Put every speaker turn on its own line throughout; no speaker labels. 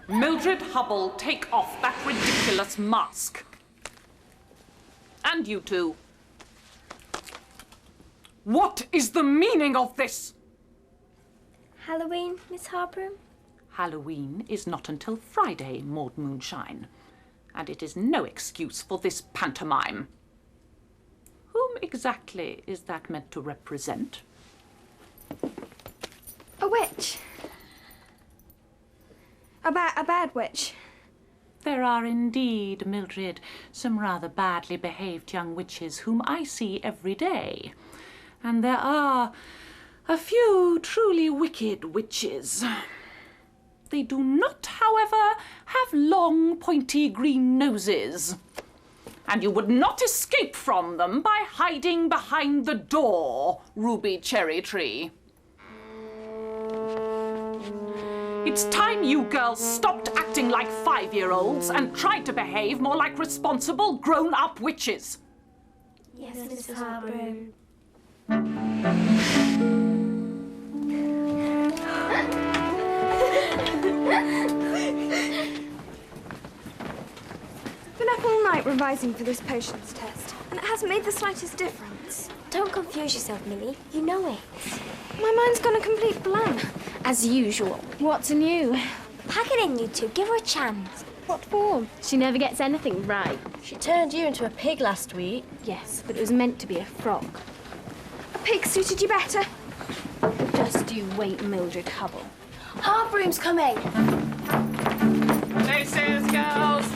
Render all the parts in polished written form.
Mildred Hubble, take off that ridiculous mask. And you two. What is the meaning of this?
Halloween, Miss Harper?
Halloween is not until Friday, Maud Moonshine. And it is no excuse for this pantomime. Whom exactly is that meant to represent?
A witch. A bad witch.
There are indeed, Mildred, some rather badly behaved young witches whom I see every day. And there are a few truly wicked witches. They do not, however, have long, pointy green noses. And you would not escape from them by hiding behind the door, Ruby Cherry Tree. It's time you girls stopped acting like 5-year-olds and tried to behave more like responsible, grown-up witches.
Yes, Mrs. Harper.
Been up all night revising for this potions test, and it hasn't made the slightest difference.
Don't confuse yourself, Millie. You know it.
My mind's gone a complete blank.
As usual.
What's new?
Pack it in, you two. Give her a chance.
What for? She never gets anything right.
She turned you into a pig last week.
Yes, but it was meant to be a frog. A pig suited you better.
Just you wait, Mildred Hubble.
Our broom's coming.
Places, girls.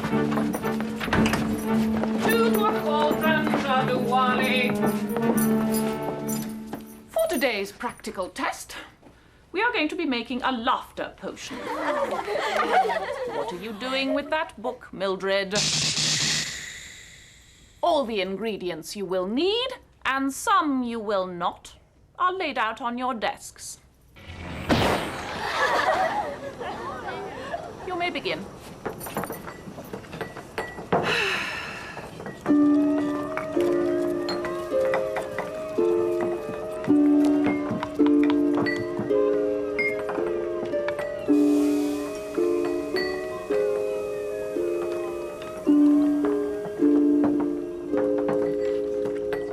To the cauldron, Wally. For today's practical test, we are going to be making a laughter potion. What are you doing with that book, Mildred? All the ingredients you will need, and some you will not, are laid out on your desks. You may begin.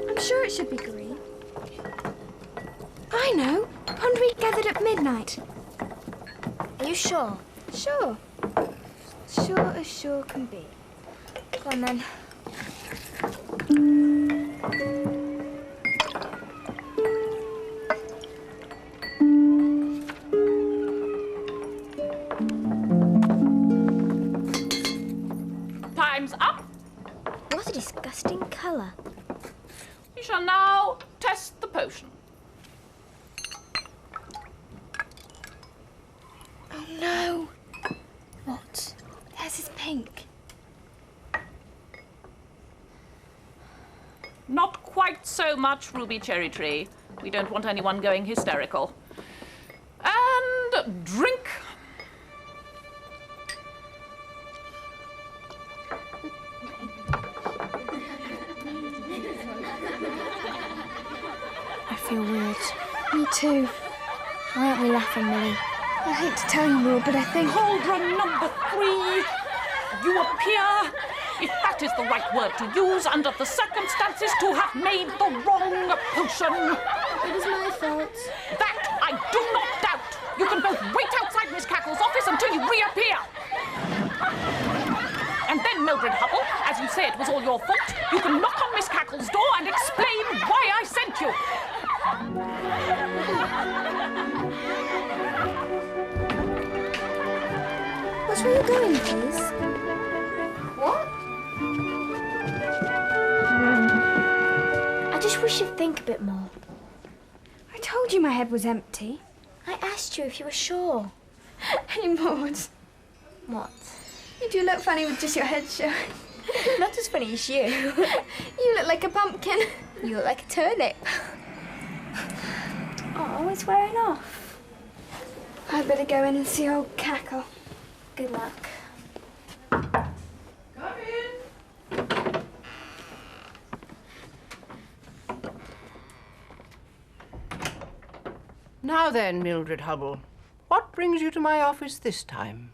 I'm sure it should be green. I know. Pond we gathered at midnight.
Are you sure?
Sure. Sure as sure can be. Go on then.
Time's up.
What a disgusting colour.
We shall now test the potion.
Oh no. What? Theirs is pink.
Not quite so much, Ruby Cherry Tree. We don't want anyone going hysterical. And drink.
I feel weird. Me too. Why aren't we laughing, Millie? I hate to tell you more, but I think...
Cauldron number 3. You appear, if that is the right word to use under the circumstances, to have made the wrong potion.
It was my fault.
That I do not doubt. You can both wait outside Miss Cackle's office until you reappear. And then, Mildred Hubble, as you say it was all your fault, you can knock on Miss Cackle's door and explain why I sent you.
Which way are you going, please?
What? I just wish you'd think a bit more.
I told you my head was empty.
I asked you if you were sure.
Hey, Maud.
What?
You do look funny with just your head showing.
Not as funny as you.
You look like a pumpkin.
You look like a turnip. Oh, it's wearing off.
I'd better go in and see old Cackle.
Good luck.
Come in.
Now then, Mildred Hubble, what brings you to my office this time?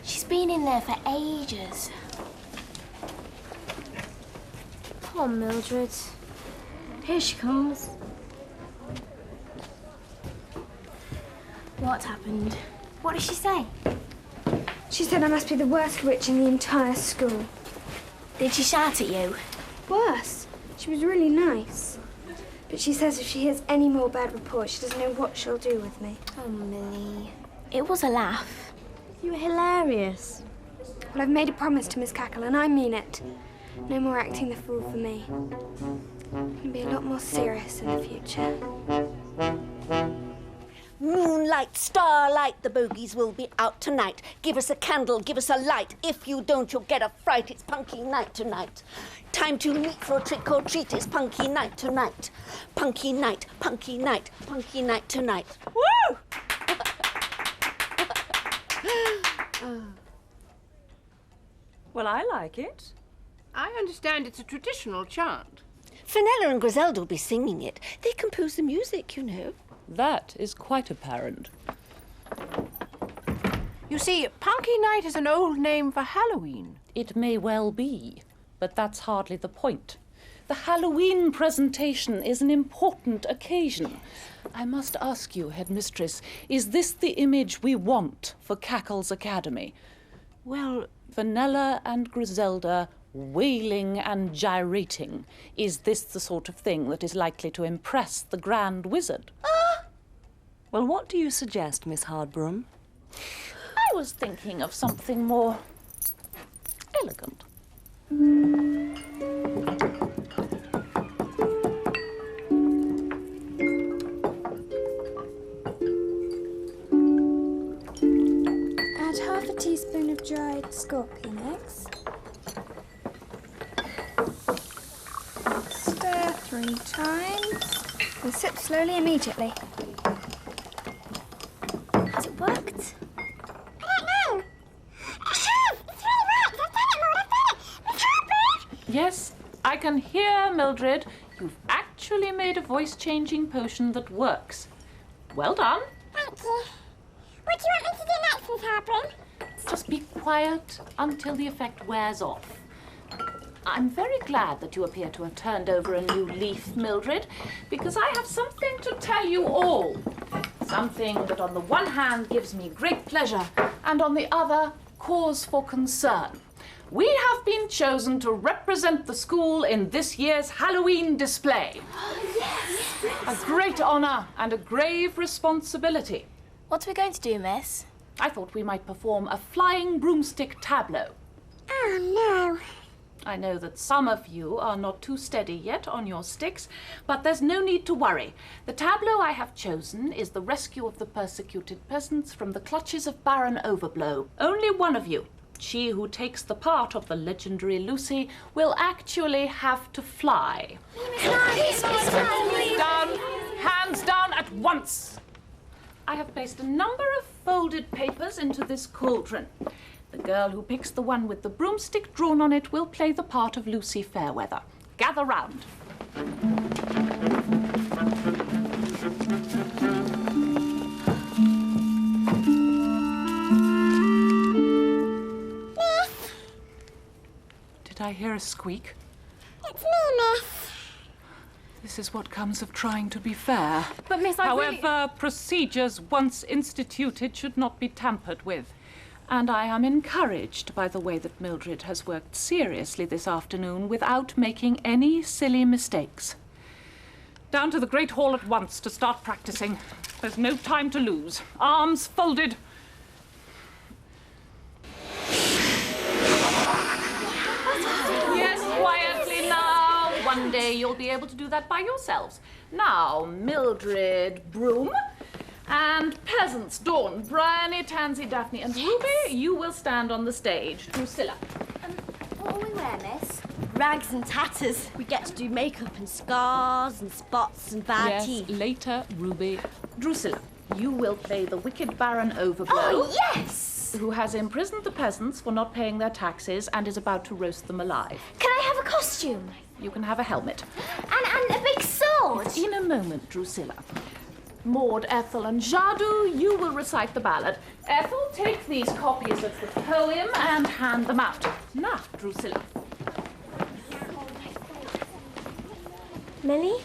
She's been in there for ages. Poor Mildred.
Here she comes.
What happened? What did she say?
She said I must be the worst witch in the entire school.
Did she shout at you?
Worse. She was really nice. But she says if she hears any more bad reports, she doesn't know what she'll do with me.
Oh, Millie. It was a laugh.
You were hilarious.
Well, I've made a promise to Miss Cackle, and I mean it. No more acting the fool for me. I'll be a lot more serious in the future.
Moonlight, starlight, the bogies will be out tonight. Give us a candle, give us a light. If you don't, you'll get a fright. It's punky night tonight. Time to meet for a trick or treat. It's punky night tonight. Punky night, punky night, punky night tonight. Woo!
Well, I like it.
I understand it's a traditional chant.
Fenella and Griselda will be singing it. They compose the music, you know.
That is quite apparent.
You see, Punky Night is an old name for Halloween.
It may well be, but that's hardly the point. The Halloween presentation is an important occasion. I must ask you, Headmistress, is this the image we want for Cackle's Academy?
Well,
Fenella and Griselda wailing and gyrating. Is this the sort of thing that is likely to impress the Grand Wizard?
Well, what do you suggest, Miss Hardbroom?
I was thinking of something more elegant.
Add half a teaspoon of dried scorpion eggs. Stir 3 times. And sip slowly immediately.
Has it worked?
Yes, I can hear, Mildred. You've actually made a voice-changing potion that works. Well done.
Thank you. What do you want me to do next, Miss Hardbroom?
Just be quiet until the effect wears off. I'm very glad that you appear to have turned over a new leaf, Mildred, because I have something to tell you all. Something that on the one hand gives me great pleasure and on the other cause for concern. We have been chosen to represent the school in this year's Halloween display. A great honour and a grave responsibility.
What are we going to do, miss?
I thought we might perform a flying broomstick tableau.
Oh, no.
I know that some of you are not too steady yet on your sticks, but there's no need to worry. The tableau I have chosen is the rescue of the persecuted peasants from the clutches of Baron Overblow. Only one of you, she who takes the part of the legendary Lucy, will actually have to fly. Down! Hands down at once! I have placed a number of folded papers into this cauldron. The girl who picks the one with the broomstick drawn on it will play the part of Lucy Fairweather. Gather round. Did I hear a squeak?
It's me, miss.
This is what comes of trying to be fair.
But, miss,
However, procedures once instituted should not be tampered with. And I am encouraged by the way that Mildred has worked seriously this afternoon without making any silly mistakes. Down to the Great Hall at once to start practicing. There's no time to lose. Arms folded. Yes, quietly now. One day you'll be able to do that by yourselves. Now, Mildred Broom. And peasants, Dawn, Bryony, Tansy, Daphne, and Ruby, you will stand on the stage. Drusilla.
What will we wear, miss?
rags and tatters. We get to do makeup and scars and spots and bad teeth.
Later, Ruby. Drusilla, you will play the wicked Baron Overblow.
Oh, yes!
Who has imprisoned the peasants for not paying their taxes and is about to roast them alive.
Can I have a costume?
You can have a helmet.
And a big sword?
In a moment, Drusilla. Maud, Ethel, and Jadu, you will recite the ballad. Ethel, take these copies of the poem and hand them out. Now, Drusilla.
Millie?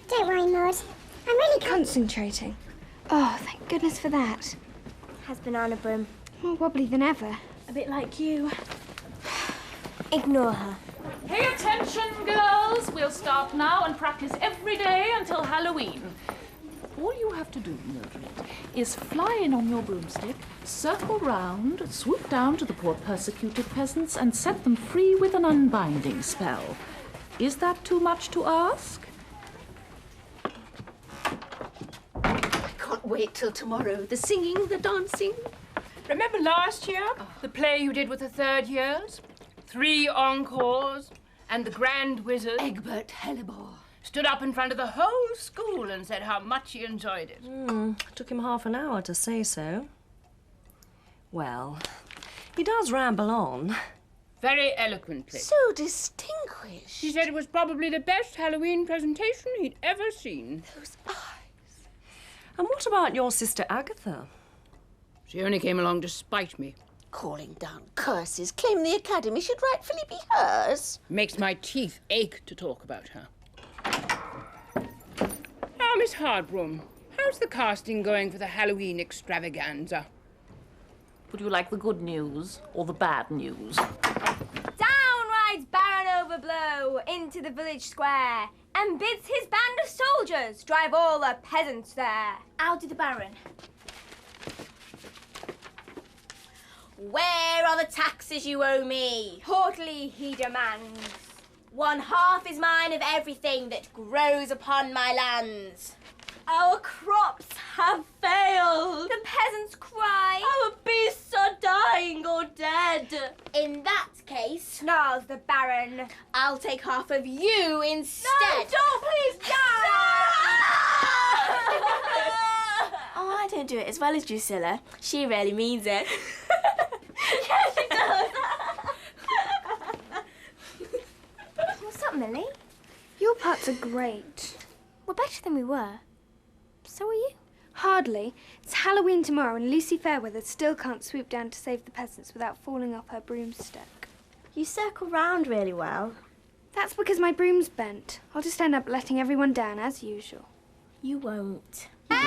Don't worry, Maud. I'm really
Concentrating. Oh, thank goodness for that.
Has Banana Broom.
More wobbly than ever.
A bit like you. Ignore her.
Pay attention, girls. We'll start now and practice every day until Halloween. All you have to do, Mildred, is fly in on your broomstick, circle round, swoop down to the poor persecuted peasants, and set them free with an unbinding spell. Is that too much to ask?
I can't wait till tomorrow. The singing, the dancing.
Remember last year? The play you did with the third years? 3 encores, and the Grand Wizard
Egbert Hellebore
stood up in front of the whole school and said how much he enjoyed it.
Took him half an hour to say so. Well, he does ramble on.
Very eloquently.
so distinguished.
He said it was probably the best Halloween presentation he'd ever seen.
Those eyes.
And what about your sister Agatha?
She only came along to spite me.
Calling down curses, claim the Academy should rightfully be hers.
Makes my teeth ache to talk about her. Now, Miss Hardbroom, how's the casting going for the Halloween extravaganza?
Would you like the good news or the bad news?
Down rides Baron Overblow into the village square and bids his band of soldiers drive all the peasants there.
I'll do the Baron.
Where are the taxes you owe me? Haughtily he demands. 1/2 is mine of everything that grows upon my lands. Our crops have failed. The peasants cry. Our beasts are dying or dead. In that case, snarls the Baron, I'll take half of you instead. No, don't, please, don't!
Oh, I don't do it as well as Drusilla. She really means it.
Yes, she does.
What's up, Millie?
Your parts are great.
We're better than we were. So are you.
Hardly. It's Halloween tomorrow and Lucy Fairweather still can't swoop down to save the peasants without falling off her broomstick.
You circle round really well.
That's because my broom's bent. I'll just end up letting everyone down as usual.
You won't.
Are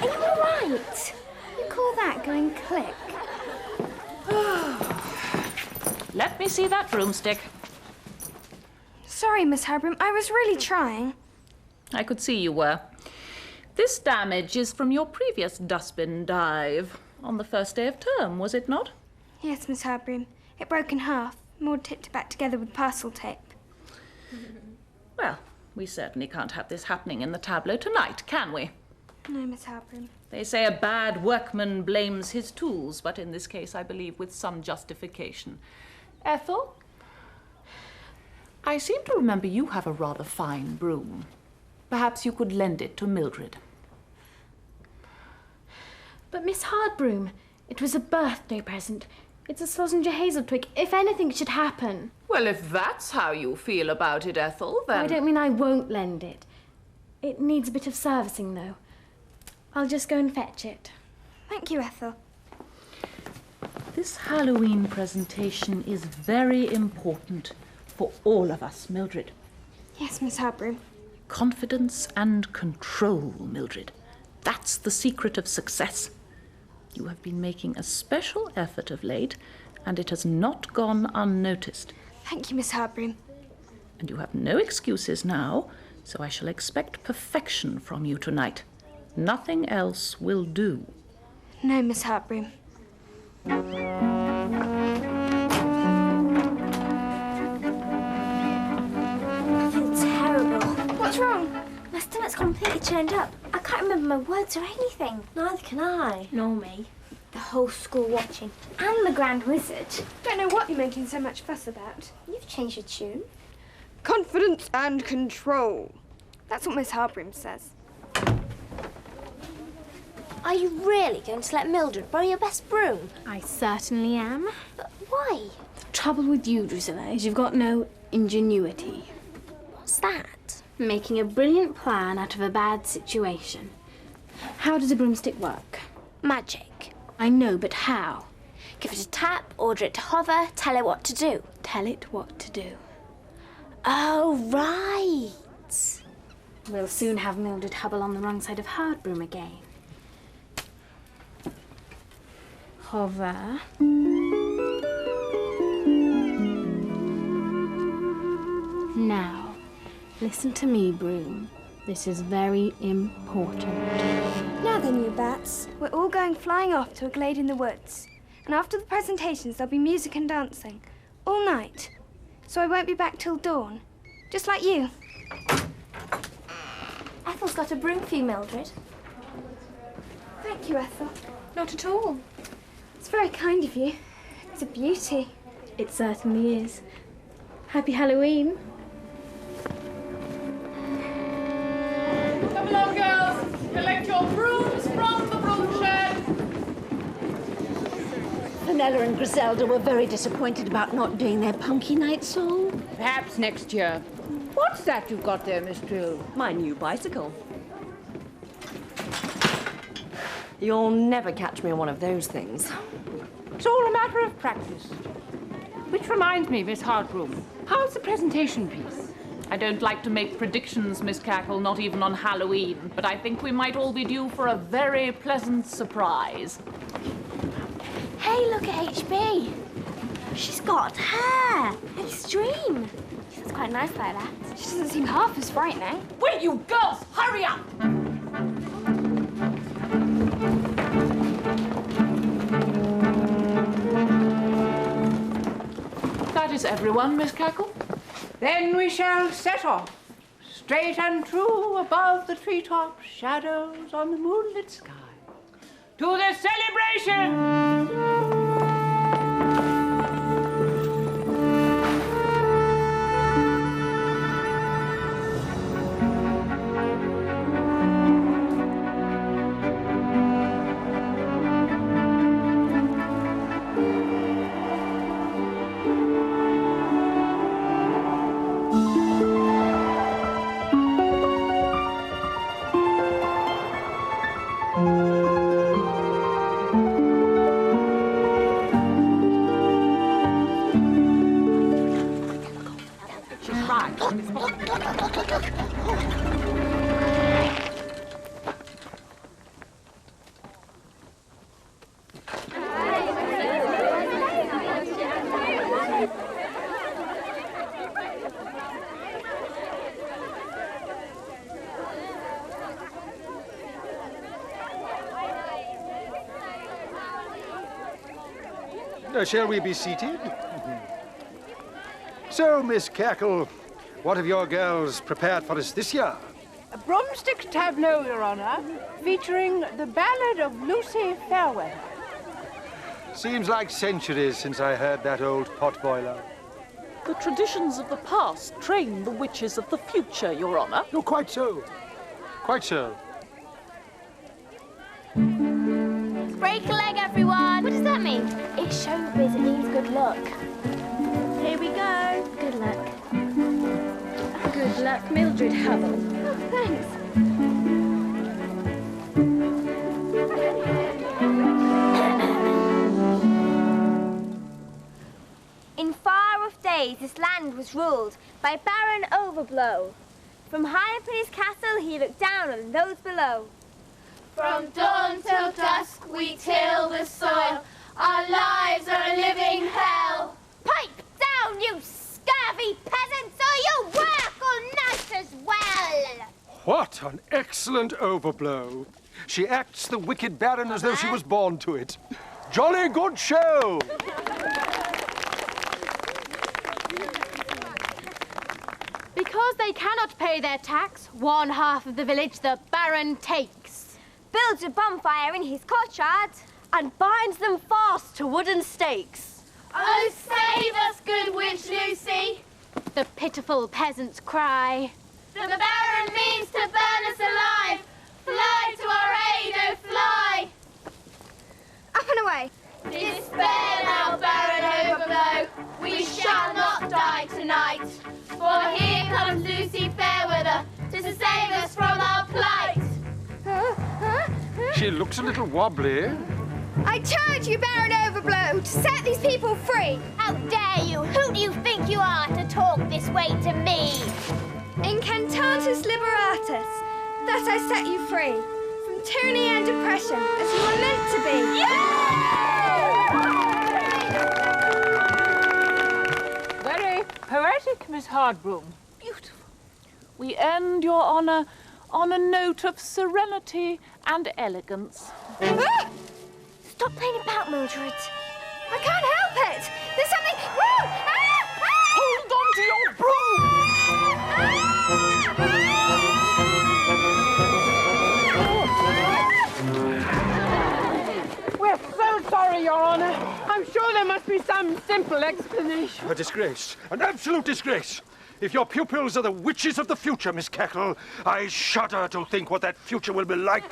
you all right? You call that going click?
Let me see that broomstick.
Sorry, Miss Harbrim, I was really trying.
I could see you were. This damage is from your previous dustbin dive on the first day of term, was it not?
Yes, Miss Harbrim. It broke in half. Maud tipped it back together with parcel tape.
Well, we certainly can't have this happening in the tableau tonight, can we?
No, Miss Harbrim.
They say a bad workman blames his tools, but in this case, I believe with some justification. Ethel? I seem to remember you have a rather fine broom. Perhaps you could lend it to Mildred.
But Miss Hardbroom, it was a birthday present. It's a Slozenger hazel twig. If anything should happen...
Well, if that's how you feel about it, Ethel, then...
I don't mean I won't lend it. It needs a bit of servicing, though. I'll just go and fetch it.
Thank you, Ethel.
This Halloween presentation is very important for all of us, Mildred.
Yes, Miss Harbrim.
Confidence and control, Mildred. That's the secret of success. You have been making a special effort of late, and it has not gone unnoticed.
Thank you, Miss Harbrim.
And you have no excuses now, so I shall expect perfection from you tonight. Nothing else will do.
No, Miss Harbrim.
I feel terrible.
What's wrong?
My stomach's completely churned up. I can't remember my words or anything. Neither can I. Nor me. The whole school watching. And the Grand Wizard.
Don't know what you're making so much fuss about.
You've changed your tune.
Confidence and control. That's what Miss Harbrim says.
Are you really going to let Mildred borrow your best broom?
I certainly am.
But why?
The
trouble with you, Drusilla, is you've got no ingenuity.
What's that?
Making a brilliant plan out of a bad situation. How does a broomstick work?
Magic.
I know, but how?
Give it a tap, order it to hover, tell it what to do.
Tell it what to do.
Oh, right.
We'll soon have Mildred Hubble on the wrong side of Hardbroom again. Hover. Now, listen to me, Broom. This is very important.
Now then, you bats. We're all going flying off to a glade in the woods. And after the presentations, there'll be music and dancing. All night. So I won't be back till dawn. Just like you.
Ethel's got a broom for you, Mildred.
Thank you, Ethel.
Not at all.
It's very kind of you. It's a beauty.
It certainly is. Happy Halloween.
Come along, girls. Collect your brooms from the broom shed.
Fenella and Griselda were very disappointed about not doing their Punky Night song.
Perhaps next year. What's that you've got there, Miss Trill?
My new bicycle. You'll never catch me on one of those things.
It's all a matter of practice. Which reminds me, Miss Hardbroom, how's the presentation piece?
I don't like to make predictions, Miss Cackle, not even on Halloween, but I think we might all be due for a very pleasant surprise.
Hey, look at HB. She's got hair. Extreme. She looks quite nice like that.
She doesn't seem half as frightening.
Will you girls hurry up? That is everyone, Miss Cackle.
Then we shall set off, straight and true above the treetop, shadows on the moonlit sky, to the celebration!
Shall we be seated? So, Miss Cackle, what have your girls prepared for us this year?
A broomstick tableau, Your Honor, featuring the ballad of Lucy Fairweather.
Seems like centuries since I heard that old potboiler.
The traditions of the past train the witches of the future, Your Honor.
Oh, quite so. Quite so.
Break a leg, everyone. What does that mean? It's showbiz. It means good luck.
Here we go.
Good luck. Good luck, Mildred Hubble.
Oh, thanks.
In far off days, this land was ruled by Baron Overblow. From high upon his castle, he looked down on those below.
From dawn till dusk we till the soil. Our lives are a living hell.
Pipe down, you scurvy peasants, or you'll work all night as well!
What an excellent overblow. She acts the wicked Baron as though she was born to it. Jolly good show!
Because they cannot pay their tax, one half of the village the Baron takes.
Builds a bonfire in his courtyard
and binds them fast to wooden stakes.
Oh, save us, good witch Lucy!
The pitiful peasants cry.
The Baron means to burn us alive! Fly to our aid, oh fly!
Up and away.
Despair now, Baron Overblow! We see fair weather, just to save us from our plight.
She looks a little wobbly.
I charge you, Baron Overblow, to set these people free.
How dare you? Who do you think you are to talk this way to me?
Incantatus liberatus, thus I set you free from tyranny and oppression, as you were meant to be.
Very poetic, Miss Hardbroom.
Beautiful. We end, Your Honour, on a note of serenity and elegance.
Stop playing about, Mildred.
I can't help it. There's something. Woo!
Hold on to your broom!
We're so sorry, Your Honour. I'm sure there must be some simple explanation.
A disgrace. An absolute disgrace. If your pupils are the witches of the future, Miss Cackle, I shudder to think what that future will be like.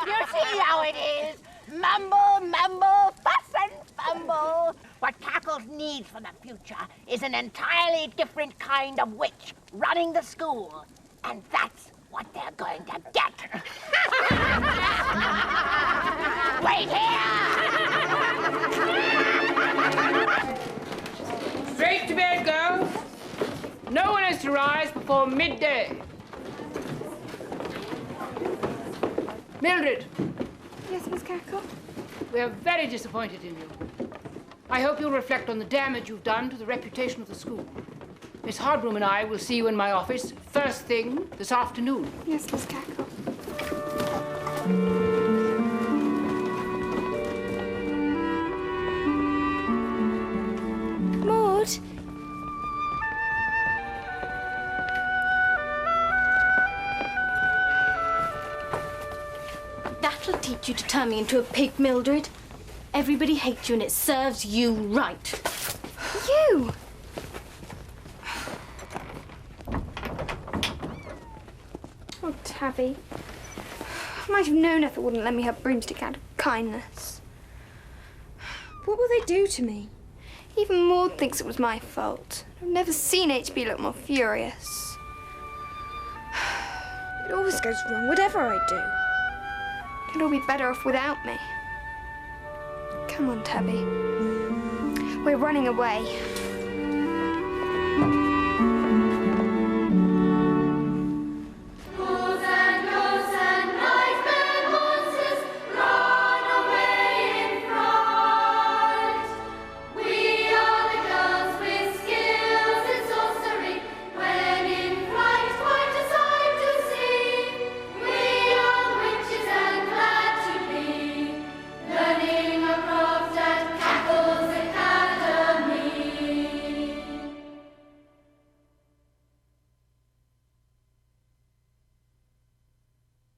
You see how it is. Mumble, mumble, fuss and fumble. What Cackles needs for the future is an entirely different kind of witch running the school. And that's what they're going to get. Wait here!
Straight to bed, girls. No one is to rise before midday. Mildred,
Yes, Miss Cackle?
we are very disappointed in you. I hope you'll reflect on the damage you've done to the reputation of the school. Miss Hardbroom and I will see you in my office first thing this afternoon.
Yes, Miss Cackle. Maud?
That'll teach you to turn me into a pig, Mildred. Everybody hates you and it serves you right.
You! Oh, Tabby. I might have known Ethel wouldn't lend me her broomstick out of kindness. What will they do to me? Even Maud thinks it was my fault. I've never seen HB look more furious. It always goes wrong, whatever I do. It'll all be better off without me. Come on, Tabby. We're running away.